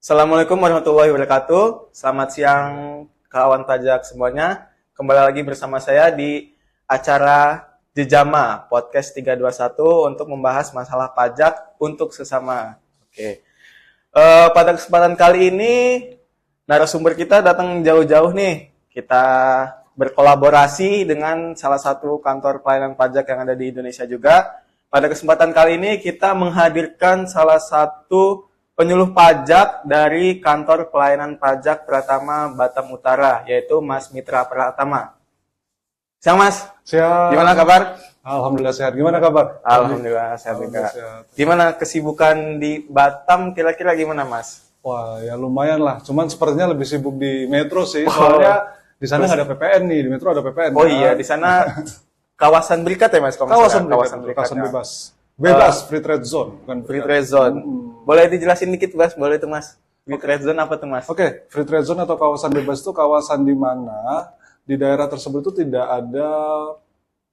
Assalamualaikum warahmatullahi wabarakatuh. Selamat siang kawan pajak semuanya. Kembali lagi bersama saya di acara Jejama Podcast 321 untuk membahas masalah pajak untuk sesama. Oke. Pada kesempatan kali ini narasumber kita datang jauh-jauh nih. Kita berkolaborasi dengan salah satu kantor pelayanan pajak yang ada di Indonesia juga. Pada kesempatan kali ini kita menghadirkan salah satu penyuluh pajak dari kantor pelayanan pajak Pratama Batam Utara, yaitu Mas Mitra Pratama. Siang Mas. Siang. Gimana kabar? Alhamdulillah sehat. Gimana kabar? Alhamdulillah sehat juga. Gimana kesibukan di Batam kira-kira gimana Mas? Wah ya lumayan lah. Cuman sepertinya lebih sibuk di metro sih. Soalnya di sana nggak ada PPN nih. Di metro ada PPN. Oh iya, di sana kawasan berikat ya Mas? Kawasan berikat ya. Bebas free trade zone, bukan free trade zone. Boleh dijelasin dikit Mas? Boleh tuh Mas. Free trade zone apa tuh Mas? Oke, free trade zone atau kawasan bebas itu kawasan di mana di daerah tersebut itu tidak ada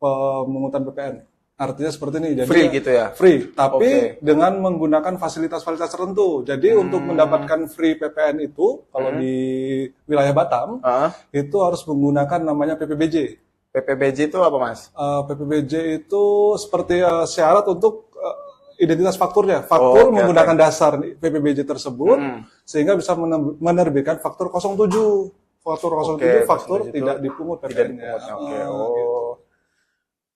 pemungutan PPN. Artinya seperti ini, jadi free gitu ya? Free, tapi dengan menggunakan fasilitas-fasilitas tertentu. Jadi untuk mendapatkan free PPN itu, kalau di wilayah Batam, itu harus menggunakan namanya PPBJ. PPBJ itu apa Mas? PPBJ itu seperti syarat untuk identitas fakturnya. Faktur menggunakan dasar PPBJ tersebut sehingga bisa menerbitkan faktur 07. Faktur 07 faktur tidak dipungut PPN-nya. Gitu.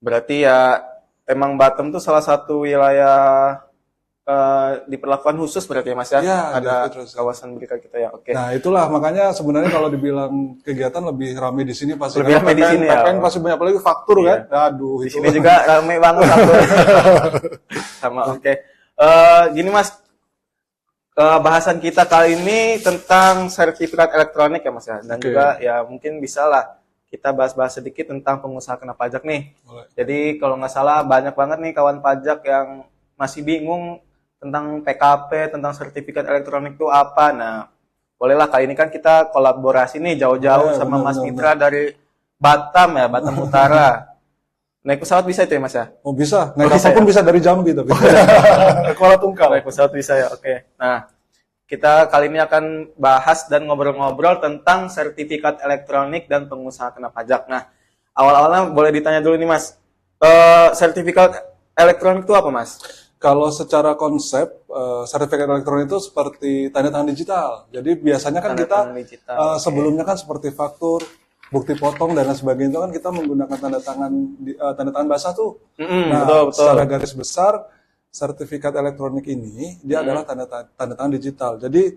Berarti ya emang Batam tuh salah satu wilayah diperlakukan khusus berarti ya Mas ya? Ya ada kawasan berikat kita ya. Oke. Nah itulah makanya sebenarnya kalau dibilang kegiatan lebih ramai di sini pasti. Lebih ramai di sini ya. PPN pasti banyak, apalagi faktur kan. Aduh. Di sini juga ramai banget faktur. Sama oke. Gini Mas, bahasan kita kali ini tentang sertifikat elektronik ya Mas ya. Dan juga ya mungkin bisa lah kita bahas-bahas sedikit tentang pengusaha kena pajak nih. Boleh. Jadi kalau nggak salah banyak banget nih kawan pajak yang masih bingung tentang PKP, tentang sertifikat elektronik itu apa. Nah, bolehlah kali ini kan kita kolaborasi nih jauh-jauh sama Mas Mitra dari Batam ya, Batam Utara. Naik pesawat bisa itu ya Mas ya? Oh bisa, naik kapal pun bisa dari Jambi tapi. Kuala Tungkal. Naik pesawat bisa ya, oke. Nah, kita kali ini akan bahas dan ngobrol-ngobrol tentang sertifikat elektronik dan pengusaha kena pajak. Nah, awal-awalnya boleh ditanya dulu nih Mas, sertifikat elektronik itu apa Mas? Kalau secara konsep, sertifikat elektronik itu seperti tanda tangan digital. Jadi biasanya kan kita sebelumnya kan seperti faktur, bukti potong dan lain sebagainya itu kan kita menggunakan tanda tangan basah tuh. Betul. Secara garis besar, sertifikat elektronik ini dia adalah tanda tangan digital. Jadi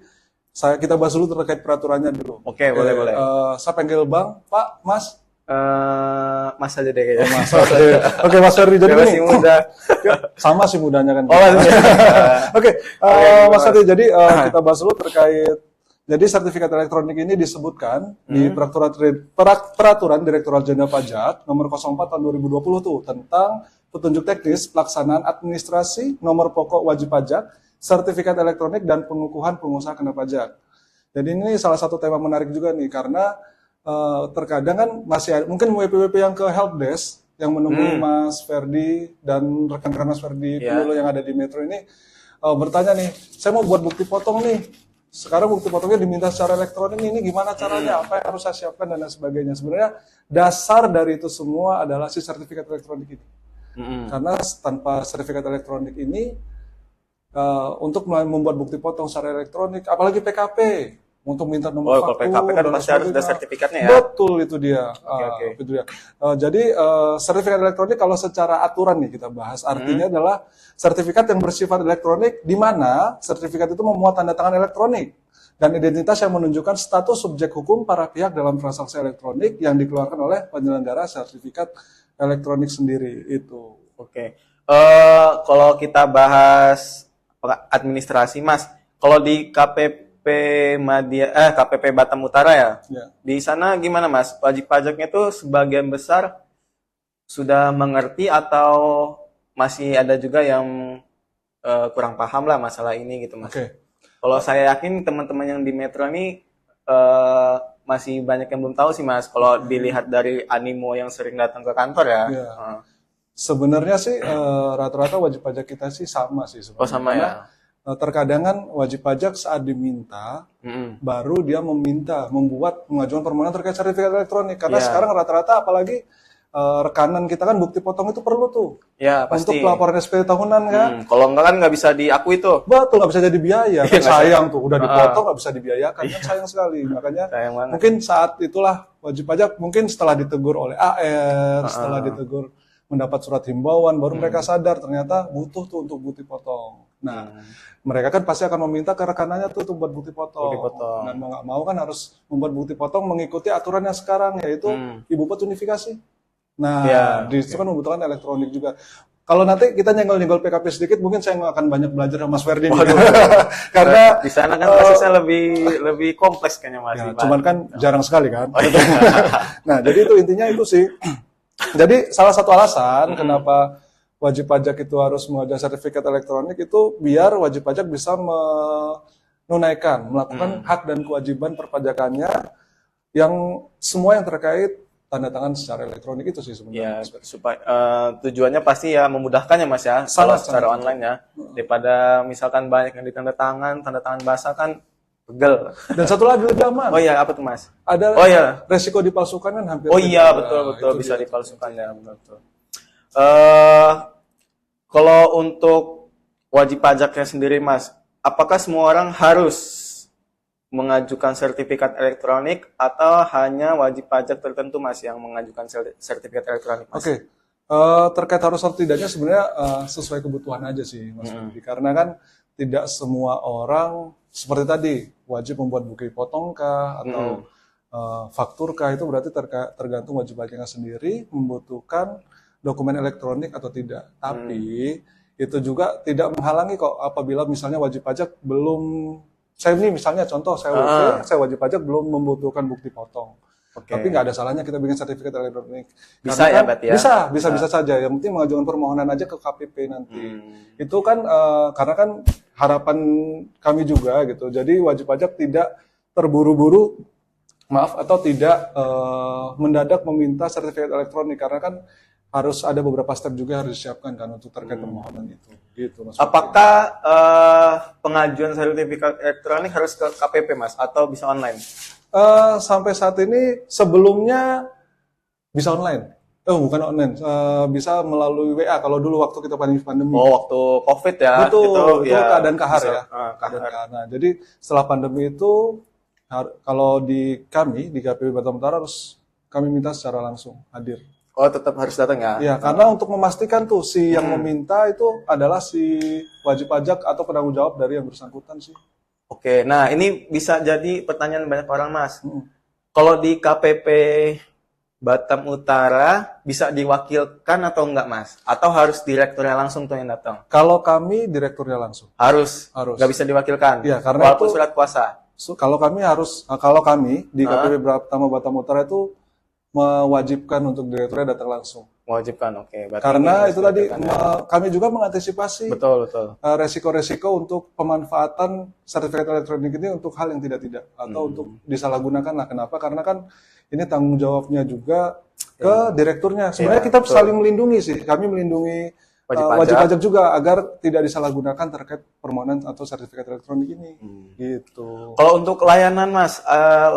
kita bahas dulu terkait peraturannya dulu. Oke, boleh. Saya panggil Bang, Pak, Mas. Mas aja deh kayaknya. Mas, oke Mas Ferdi, jadi masih muda. Sama sih mudanya kan. Oke, Mas Ferdi, jadi kita bahas dulu terkait. Jadi sertifikat elektronik ini disebutkan di peraturan Direktorat Jenderal Pajak nomor 04 tahun 2020 tuh tentang petunjuk teknis pelaksanaan administrasi nomor pokok wajib pajak, sertifikat elektronik dan pengukuhan pengusaha kena pajak. Jadi ini salah satu tema menarik juga nih karena terkadang kan masih ada, mungkin WP-WP yang ke helpdesk yang menunggu Mas Ferdi dan rekan-rekan Mas Ferdi penyuluh yang ada di Metro ini bertanya nih, saya mau buat bukti potong nih. Sekarang bukti potongnya diminta secara elektronik, ini gimana caranya? Apa yang harus saya siapkan dan lain sebagainya. Sebenarnya dasar dari itu semua adalah si sertifikat elektronik ini. Karena tanpa sertifikat elektronik ini untuk membuat bukti potong secara elektronik, apalagi PKP untuk minta nomor faktur. PKP kan pasti harus ada sertifikatnya ya. Betul itu dia. Itu dia. Jadi sertifikat elektronik kalau secara aturan nih kita bahas, artinya adalah sertifikat yang bersifat elektronik di mana sertifikat itu memuat tanda tangan elektronik dan identitas yang menunjukkan status subjek hukum para pihak dalam transaksi elektronik yang dikeluarkan oleh penyelenggara sertifikat elektronik sendiri itu. Oke. Kalau kita bahas administrasi Mas, kalau di KPP Batam Utara ya. Di sana gimana Mas? Wajib pajaknya itu sebagian besar sudah mengerti atau masih ada juga yang kurang paham lah masalah ini gitu Mas. Kalau saya yakin teman-teman yang di Metro ini masih banyak yang belum tahu sih Mas. Kalau dilihat dari animo yang sering datang ke kantor ya. Sebenarnya sih rata-rata wajib pajak kita sih sama sih sebenarnya. Oh sama ya. terkadang kan wajib pajak saat diminta, baru dia mengajukan permohonan terkait sertifikat elektronik. Karena sekarang rata-rata apalagi rekanan kita kan bukti potong itu perlu tuh. Ya, pasti. Untuk pelaporan SPT tahunan kan. Kalau enggak kan nggak bisa diakui tuh. Betul, nggak bisa jadi biaya. Kan sayang tuh, udah dipotong nggak bisa dibiayakan. Kan sayang sekali. Makanya mungkin saat itulah wajib pajak mungkin setelah ditegur oleh AR, setelah ditegur mendapat surat himbauan, baru mereka sadar ternyata butuh tuh untuk bukti potong. Nah, mereka kan pasti akan meminta ke rekanannya tuh buat bukti potong. Dan mau nggak mau kan harus membuat bukti potong mengikuti aturan yang sekarang, yaitu ibu pot unifikasi. Nah, itu kan membutuhkan elektronik juga. Kalau nanti kita nyenggol-nyenggol PKP sedikit, mungkin saya nggak akan banyak belajar sama Mas Ferdi. Karena di sana kan prosesnya lebih kompleks kayaknya Mas. Ya, cuman kan jarang sekali kan. Nah, jadi itu intinya itu sih. Jadi salah satu alasan kenapa wajib pajak itu harus mengajukan sertifikat elektronik itu biar wajib pajak bisa melakukan hak dan kewajiban perpajakannya yang semua yang terkait tanda tangan secara elektronik itu sih sebenarnya. Ya, supaya tujuannya pasti ya memudahkan ya Mas ya, kalau secara online ya. Daripada misalkan banyak yang tanda tangan basah kan pegel. Dan satu lagi lebih aman. Oh iya, apa tuh Mas? Ada resiko dipalsukan kan hampir. Oh iya, betul bisa dipalsukan ya, betul. Kalau untuk wajib pajaknya sendiri Mas, apakah semua orang harus mengajukan sertifikat elektronik atau hanya wajib pajak tertentu Mas yang mengajukan sertifikat elektronik Mas? Oke. Terkait harus atau tidaknya sebenarnya sesuai kebutuhan aja sih Mas. Karena kan tidak semua orang seperti tadi wajib membuat bukti potong kah atau faktur kah, itu berarti tergantung wajib pajaknya sendiri membutuhkan dokumen elektronik atau tidak. Tapi itu juga tidak menghalangi kok apabila misalnya wajib pajak belum, saya ini misalnya contoh saya wajib pajak belum membutuhkan bukti potong. Tapi nggak ada salahnya kita bikin sertifikat elektronik. Bisa ya berarti ya? Bisa saja. Yang penting mengajukan permohonan aja ke KPP nanti. Itu kan karena kan harapan kami juga gitu. Jadi wajib pajak tidak terburu-buru, atau tidak mendadak meminta sertifikat elektronik, karena kan harus ada beberapa step juga yang harus disiapkan kan untuk terkait permohonan itu. Gitu, Mas. Apakah pengajuan sertifikat elektronik harus ke KPP Mas atau bisa online? Sampai saat ini sebelumnya bisa online. Bukan online, bisa melalui WA kalau dulu waktu kita pandemi. Oh, waktu COVID ya. Betul, itu ya, keadaan kahar bisa, ya. Nah, jadi setelah pandemi itu kalau di kami di KPU Batam Utara harus kami minta secara langsung hadir. Oh, tetap harus datang ya? Iya, karena untuk memastikan tuh si yang meminta itu adalah si wajib pajak atau penanggung jawab dari yang bersangkutan sih. Oke, nah ini bisa jadi pertanyaan banyak orang Mas. Kalau di KPP Batam Utara bisa diwakilkan atau enggak Mas? Atau harus direkturnya langsung tuh yang datang? Kalau kami direkturnya langsung. Harus. Nggak bisa diwakilkan? Iya, karena walaupun surat kuasa? Kalau kami di KPP Batam Utara itu mewajibkan untuk direkturnya datang langsung. Mewajibkan, oke. Karena itu tadi kami juga mengantisipasi betul. resiko-resiko untuk pemanfaatan sertifikat elektronik ini untuk hal yang tidak atau untuk disalahgunakan lah. Kenapa? Karena kan ini tanggung jawabnya juga ke direkturnya. Sebenarnya kita saling melindungi sih. Kami melindungi wajib pajak juga agar tidak disalahgunakan terkait permohonan atau sertifikat elektronik ini. Gitu. Kalau untuk layanan Mas,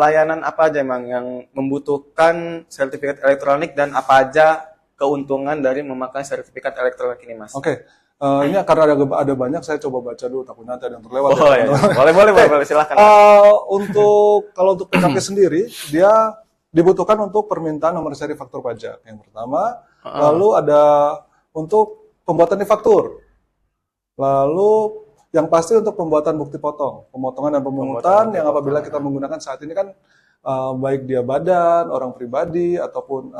layanan apa aja emang yang membutuhkan sertifikat elektronik dan apa aja keuntungan dari memakai sertifikat elektronik ini Mas? Oke. Ini karena ada banyak, saya coba baca dulu, takut nanti ada yang terlewat. Boleh, silahkan. Kalau untuk PKP sendiri, dia dibutuhkan untuk permintaan nomor seri faktur pajak yang pertama, lalu ada untuk pembuatan e-faktur. Lalu yang pasti untuk pembuatan bukti potong, pemotongan dan pemungutan yang apabila kita menggunakan saat ini kan baik dia badan, orang pribadi ataupun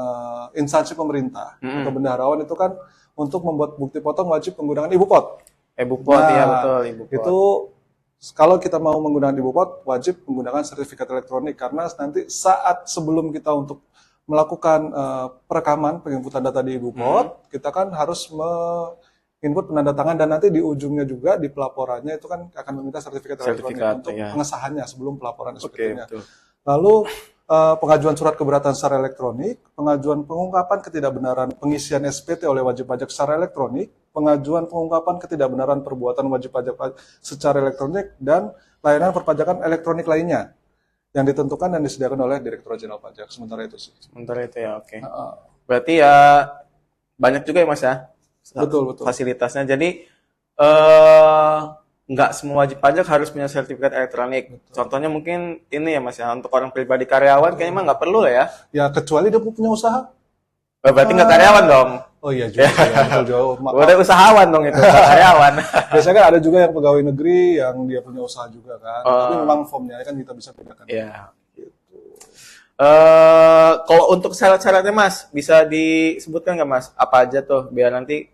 instansi pemerintah atau bendaharawan itu kan untuk membuat bukti potong wajib menggunakan ibu pot. Ibu pot ya betul, ibu pot. Itu kalau kita mau menggunakan ibu pot wajib menggunakan sertifikat elektronik karena nanti saat sebelum kita untuk melakukan perekaman penginputan data di ibu pot, kita kan harus input penandatangan dan nanti di ujungnya juga di pelaporannya itu kan akan meminta sertifikat elektronik untuk pengesahannya sebelum pelaporan SPT-nya. Lalu pengajuan surat keberatan secara elektronik, pengajuan pengungkapan ketidakbenaran pengisian SPT oleh wajib pajak secara elektronik, pengajuan pengungkapan ketidakbenaran perbuatan wajib pajak secara elektronik, dan layanan perpajakan elektronik lainnya yang ditentukan dan disediakan oleh Direktorat Jenderal Pajak. Sementara itu sih. Sementara itu ya, oke. Berarti ya banyak juga ya Mas ya? Betul. Fasilitasnya. Jadi nggak semua wajib pajak harus punya sertifikat elektronik. Betul. Contohnya mungkin ini ya Mas ya, untuk orang pribadi karyawan kayaknya mah nggak perlu lah ya. Ya kecuali dia punya usaha. Berarti nggak karyawan dong. Oh iya juga, ya, betul jauh. Udah usahawan dong itu, nggak karyawan. Biasanya kan ada juga yang pegawai negeri yang dia punya usaha juga kan. Tapi memang formnya kan kita bisa bedakan. Iya. Gitu. Kalau untuk syarat-syaratnya Mas, bisa disebutkan nggak Mas? Apa aja tuh? Biar nanti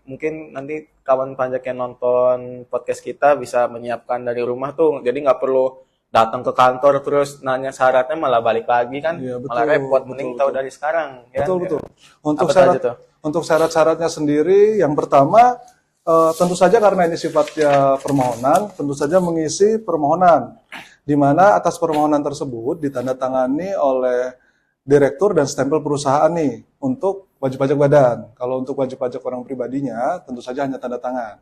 kawan pajak yang nonton podcast kita bisa menyiapkan dari rumah tuh. Jadi nggak perlu datang ke kantor terus nanya syaratnya malah balik lagi kan, ya, betul, malah repot. Mending tahu dari sekarang. Betul. Untuk syarat-syaratnya sendiri, yang pertama tentu saja karena ini sifatnya permohonan, tentu saja mengisi permohonan, di mana atas permohonan tersebut ditandatangani oleh direktur dan stempel perusahaan nih untuk wajib pajak badan. Kalau untuk wajib pajak orang pribadinya, tentu saja hanya tanda tangan.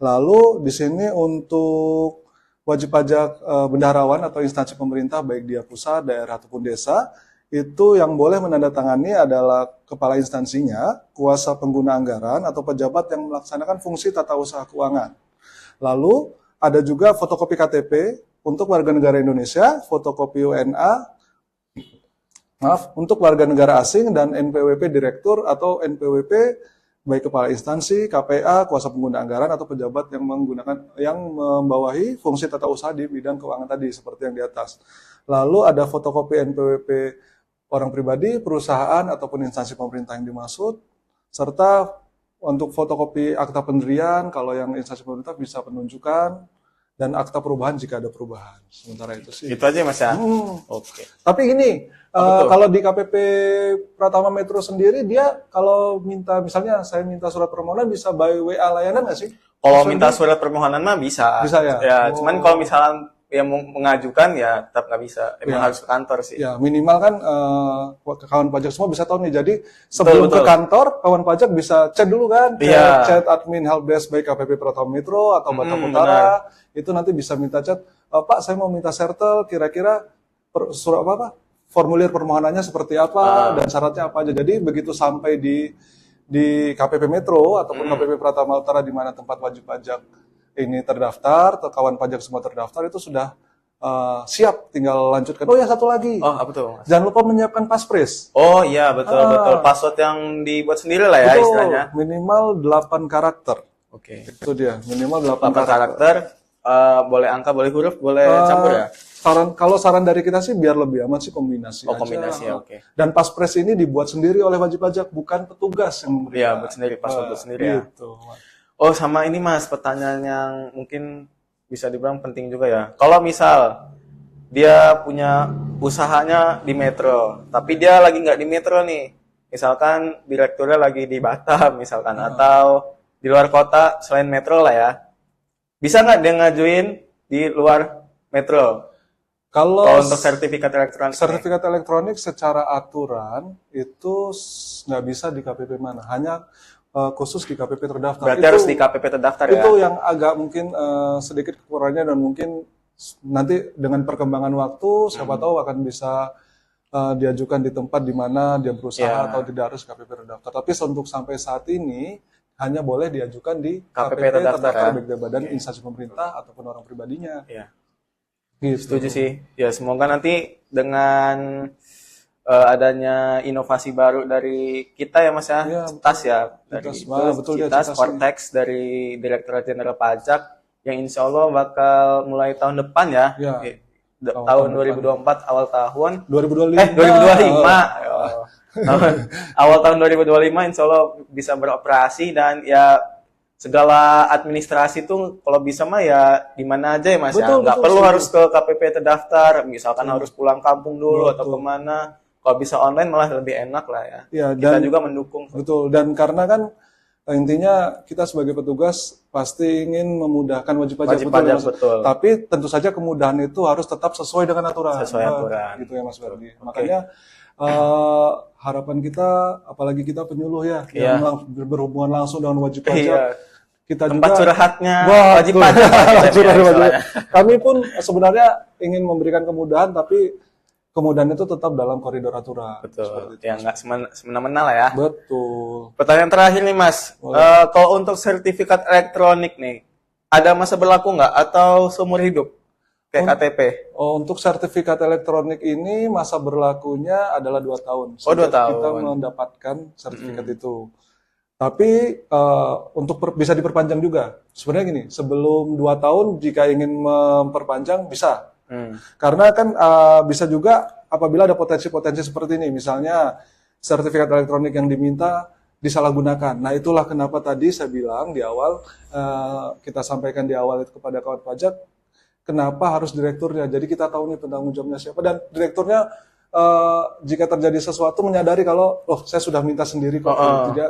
Lalu di sini untuk wajib pajak bendaharawan atau instansi pemerintah, baik dia pusat, daerah ataupun desa, itu yang boleh menandatangani adalah kepala instansinya, kuasa pengguna anggaran, atau pejabat yang melaksanakan fungsi tata usaha keuangan. Lalu ada juga fotokopi KTP untuk warga negara Indonesia, fotokopi UNA, untuk warga negara asing, dan NPWP direktur atau NPWP baik kepala instansi, KPA, kuasa pengguna anggaran, atau pejabat yang membawahi fungsi tata usaha di bidang keuangan tadi seperti yang di atas. Lalu ada fotokopi NPWP orang pribadi, perusahaan ataupun instansi pemerintah yang dimaksud, serta untuk fotokopi akta pendirian kalau yang instansi pemerintah bisa penunjukan, dan akta perubahan jika ada perubahan. Sementara itu sih. Itu aja Mas ya. Oke. Tapi ini kalau di KPP Pratama Metro sendiri, dia kalau misalnya saya minta surat permohonan bisa by WA layanan nggak sih? Kalau minta surat permohonan mah bisa. Bisa ya. Ya, cuman kalau misalnya yang mengajukan ya tetap nggak bisa. Emang harus ke kantor sih. Ya, minimal kan kawan pajak semua bisa tahu nih. Jadi sebelum ke kantor, kawan pajak bisa chat dulu kan. Chat admin helpdesk baik KPP Pratama Metro atau Batam Utara. Itu nanti bisa minta chat, Pak saya mau minta sertel, kira-kira surat apa? Formulir permohonannya seperti apa dan syaratnya apa aja. Jadi begitu sampai di KPP Metro ataupun KPP Pratama Utara di mana tempat wajib pajak ini terdaftar, atau kawan pajak semua terdaftar, itu sudah siap, tinggal lanjutkan. Oh ya, satu lagi. Oh, apa tuh Mas? Jangan lupa menyiapkan paspres. Oh iya, betul. Password yang dibuat sendiri lah ya, istilahnya. Minimal 8 karakter. Oke. Itu dia, minimal 8 karakter. Boleh angka, boleh huruf, boleh campur ya? Saran dari kita sih biar lebih aman sih kombinasi aja. Kombinasi ya, oke. Dan paspres ini dibuat sendiri oleh wajib pajak, bukan petugas yang memberikan. Iya, buat sendiri, password buat sendiri gitu. Ya. Oh, sama ini Mas, pertanyaan yang mungkin bisa dibilang penting juga ya. Kalau misal dia punya usahanya di Metro, tapi dia lagi nggak di Metro nih. Misalkan direkturnya lagi di Batam, misalkan, atau di luar kota selain Metro lah ya. Bisa nggak dia ngajuin di luar Metro? Kalau untuk sertifikat elektronik secara aturan itu nggak bisa di KPP mana, hanya khusus di KPP terdaftar. Berarti harus di KPP terdaftar ya? Itu yang agak mungkin sedikit kekurangannya, dan mungkin nanti dengan perkembangan waktu siapa tahu akan bisa diajukan di tempat di mana dia berusaha atau tidak harus KPP terdaftar. Tapi untuk sampai saat ini hanya boleh diajukan di KPP terdaftar baik dari badan instansi pemerintah ataupun orang pribadinya. Iya. Gitu. Setuju sih. Ya semoga nanti dengan adanya inovasi baru dari kita ya Mas ya, CITAS ya, dari CITAS Cortex dari Direktorat Jenderal Pajak yang insya Allah bakal mulai tahun depan ya, tahun 2024 awal tahun 2025 awal tahun 2025 insya Allah bisa beroperasi, dan ya segala administrasi tuh kalau bisa mah ya di mana aja ya Mas ya, nggak perlu harus ke KPP terdaftar, misalkan harus pulang kampung dulu atau kemana. Kalau bisa online malah lebih enak lah ya. Ya, kita juga mendukung. Betul, dan karena kan intinya kita sebagai petugas pasti ingin memudahkan wajib pajak, Wajib betul, ya, pajak, Mas? betul. Tapi tentu saja kemudahan itu harus tetap sesuai dengan aturan. Sesuai aturan. Gitu ya Mas Ferdi. Makanya harapan kita, apalagi kita penyuluh ya, Iya. yang berhubungan langsung dengan wajib pajak. Iya. Kita Tempat juga curhatnya Wah, wajib betul. pajak. Curhat wajib. Istilahnya. Kami pun sebenarnya ingin memberikan kemudahan, tapi kemudahan itu tetap dalam koridor aturan. Betul. Seperti itu. Ya nggak semena-mena lah ya. Betul. Pertanyaan terakhir nih Mas, kalau untuk sertifikat elektronik nih, ada masa berlaku nggak atau seumur hidup kayak KTP? Untuk sertifikat elektronik ini masa berlakunya adalah 2 tahun. Oh, 2 sejak tahun. Kita mendapatkan sertifikat itu. Tapi untuk bisa diperpanjang juga. Sebenarnya gini, sebelum 2 tahun jika ingin memperpanjang bisa. Karena kan bisa juga apabila ada potensi-potensi seperti ini, misalnya sertifikat elektronik yang diminta disalahgunakan. Nah, itulah kenapa tadi saya bilang di awal, kita sampaikan di awal itu kepada kawan pajak, kenapa harus direkturnya. Jadi kita tahu nih penanggung jawabnya siapa, dan direkturnya jika terjadi sesuatu menyadari kalau, loh saya sudah minta sendiri kok.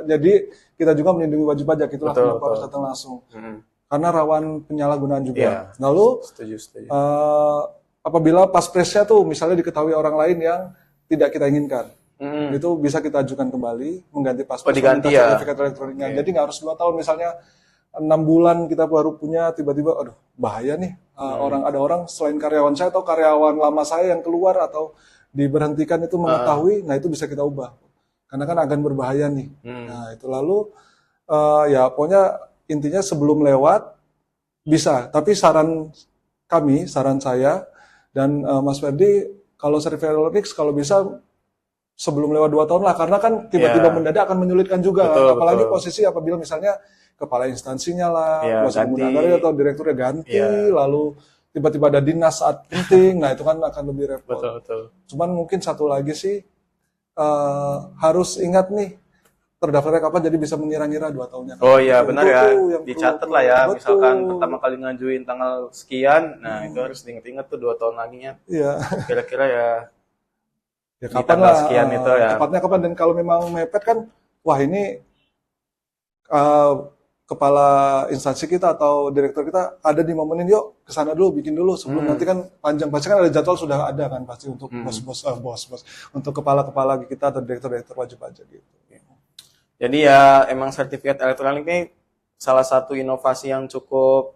Jadi kita juga melindungi wajib pajak, itulah kenapa harus datang langsung. Karena rawan penyalahgunaan juga. Iya. Lalu Setuju. apabila paspresnya tuh misalnya diketahui orang lain yang tidak kita inginkan, itu bisa kita ajukan kembali mengganti paspres, diganti meminta ya. sertifikat elektroniknya. Jadi nggak harus 2 tahun, misalnya 6 bulan kita baru punya, tiba-tiba aduh bahaya nih, ada orang selain karyawan saya atau karyawan lama saya yang keluar atau diberhentikan itu mengetahui, nah itu bisa kita ubah. Karena kan akan berbahaya nih. Nah itu lalu ya pokoknya intinya sebelum lewat bisa, tapi saran saya dan Mas Ferdi, kalau sertifikat elektronik kalau bisa sebelum lewat 2 tahun lah, karena kan tiba-tiba mendadak akan menyulitkan juga. Apalagi posisi apabila misalnya kepala instansinya lah, kuasa penggunaan atau direkturnya ganti, lalu tiba-tiba ada dinas saat penting, nah itu kan akan lebih repot. Betul. Cuman mungkin satu lagi sih, harus ingat nih, terdaftarnya kapan, jadi bisa mengira-ngira 2 tahunnya. Oh iya benar ya, yang dicatat perlu. lah ya. Betul. Misalkan pertama kali ngajuin tanggal sekian, nah itu harus diingat-ingat tuh 2 tahun laginya. Iya. Kira-kira ya Kapan tanggal lah, sekian itu ya. tepatnya kapan, dan kalau memang mepet kan, wah ini kepala instansi kita atau direktur kita ada di momenin, yuk kesana dulu, bikin dulu sebelum nanti kan panjang, pasti kan ada jadwal sudah ada kan pasti untuk bos-bos, untuk kepala-kepala kita atau direktur-direktur wajib pajak gitu. Jadi ya emang sertifikat elektronik ini salah satu inovasi yang cukup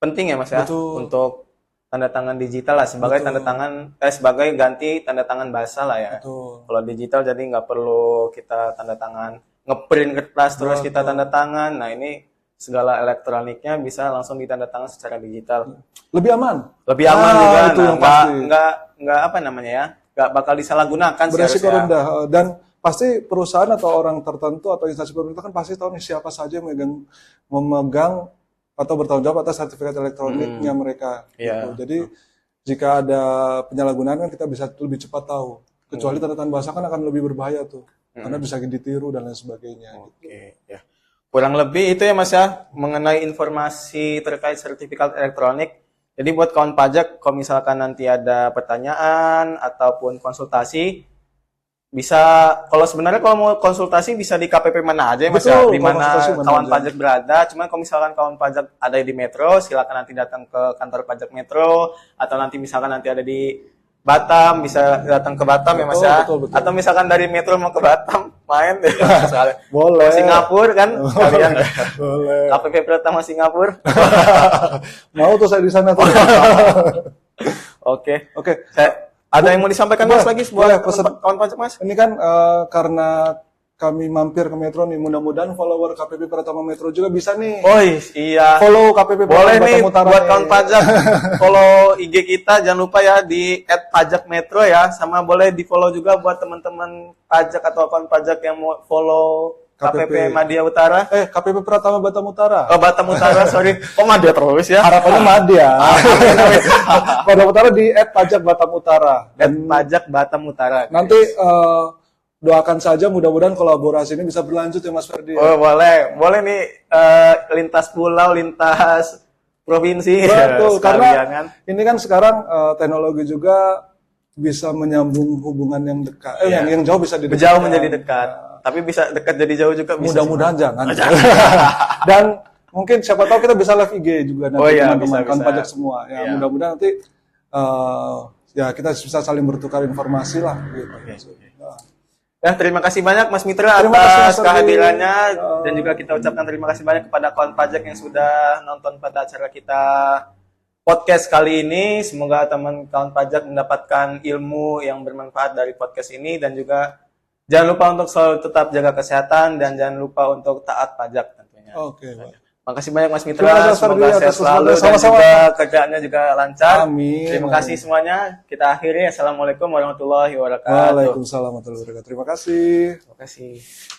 penting ya Mas ya. Betul. Untuk tanda tangan digital lah sebagai tanda tangan sebagai ganti tanda tangan basah lah ya. Betul. Kalau digital jadi nggak perlu kita tanda tangan ngeprint kertas terus kita tanda tangan. Nah ini segala elektroniknya bisa langsung ditanda tangan secara digital. Lebih aman. Lebih aman juga. Itu yang pasti. Nggak apa namanya ya, nggak bakal disalahgunakan sih Beresiko harusnya. rendah, dan pasti perusahaan atau orang tertentu atau instansi pemerintah kan pasti tahu nih siapa saja yang memegang atau bertanggung jawab atas sertifikat elektroniknya mereka. Gitu. Jadi jika ada penyalahgunaan kan kita bisa lebih cepat tahu. Kecuali tanda tangan basah kan akan lebih berbahaya tuh, karena bisa ditiru dan lain sebagainya. Oke, ya. Kurang lebih itu ya Mas ya mengenai informasi terkait sertifikat elektronik. Jadi buat kawan pajak, kalau misalkan nanti ada pertanyaan ataupun konsultasi, bisa, kalau sebenarnya kalau mau konsultasi bisa di KPP mana aja ya Mas Betul, ya, di mana kawan aja. pajak berada. Cuman kalau misalkan kawan pajak ada di Metro, silakan nanti datang ke kantor pajak Metro, atau nanti misalkan nanti ada di Batam, bisa datang ke Batam ya Mas ya. Betul. Atau misalkan dari Metro mau ke Batam, main deh. Boleh. Singapura kan, kalian. Boleh. KPP pertama Singapura. Mau tuh saya di sana tuh. Oke. Oke. Ada yang mau disampaikan Mas lagi boleh, buat kawan pajak Mas? Ini kan karena kami mampir ke Metro nih, mudah-mudahan follower KPP Pratama Metro juga bisa nih. Oh iya. Follow KPP Boleh Pratama nih Utara buat nih. kawan pajak. Follow IG kita jangan lupa ya di @pajakmetro ya, sama boleh di follow juga buat teman-teman pajak atau kawan pajak yang mau follow KPP Madya Utara. KPP Pratama Batam Utara. Oh Batam Utara, sorry. Oh Madya terus ya. Harapannya Madya. Batam Utara di @pajak Batam Utara. Pajak Batam Utara. Nanti doakan saja mudah-mudahan kolaborasi ini bisa berlanjut ya Mas Ferdi. Oh boleh nih lintas pulau, lintas provinsi. Betul, karena kan. ini kan sekarang teknologi juga bisa menyambung hubungan yang dekat, Iya. yang jauh bisa didekatkan. Jauh menjadi dekat. Tapi bisa dekat jadi jauh juga bisa. Mudah-mudahan jangan. Dan mungkin siapa tahu kita bisa live IG juga nanti Oh iya, teman-teman kawan bisa. pajak semua. Ya Iya. mudah-mudahan nanti ya kita bisa saling bertukar informasi lah. Gitu. Nah, Ya, terima kasih banyak Mas Mitra Terima kasih, atas Mas Ardi. kehadirannya dan juga kita ucapkan terima kasih banyak kepada kawan pajak yang sudah nonton pada acara kita podcast kali ini. Semoga teman kawan pajak mendapatkan ilmu yang bermanfaat dari podcast ini dan juga jangan lupa untuk selalu tetap jaga kesehatan dan jangan lupa untuk taat pajak tentunya. Oke, Pak. Makasih banyak Mas Mitra, Terima kasih, Mas semoga Ardi, sehat atas selalu dan sama-sama. juga kerjaannya juga lancar. Amin. Terima kasih semuanya. Kita akhiri. Assalamualaikum warahmatullahi wabarakatuh. Waalaikumsalam warahmatullahi wabarakatuh. Terima kasih. Terima kasih.